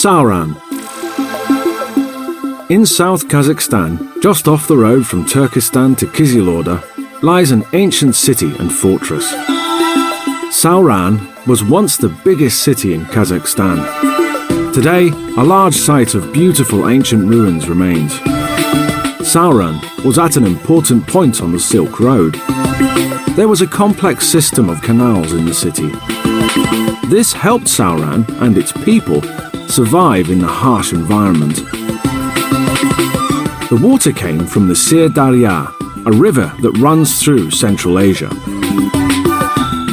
Sauran. In South Kazakhstan, just off the road from Turkestan to Kizilorda, lies an ancient city and fortress. Sauran was once the biggest city in Kazakhstan. Today, a large site of beautiful ancient ruins remains. Sauran was at an important point on the Silk Road. There was a complex system of canals in the city. This helped Sauran and its people survive in the harsh environment. The water came from the Sir Darya, a river that runs through Central Asia.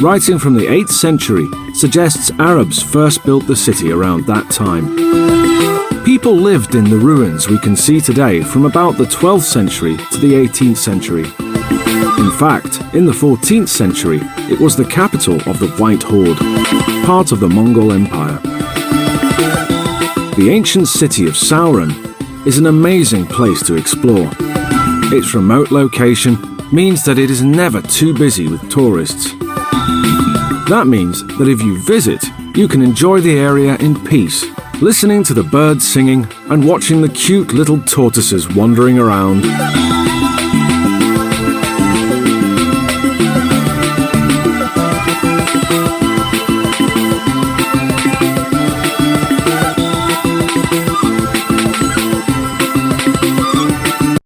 Writing from the 8th century suggests Arabs first built the city around that time. People lived in the ruins we can see today from about the 12th century to the 18th century. In fact, in the 14th century, it was the capital of the White Horde, part of the Mongol Empire. The ancient city of Sauran is an amazing place to explore. Its remote location means that it is never too busy with tourists. That means that if you visit, you can enjoy the area in peace, listening to the birds singing and watching the cute little tortoises wandering around.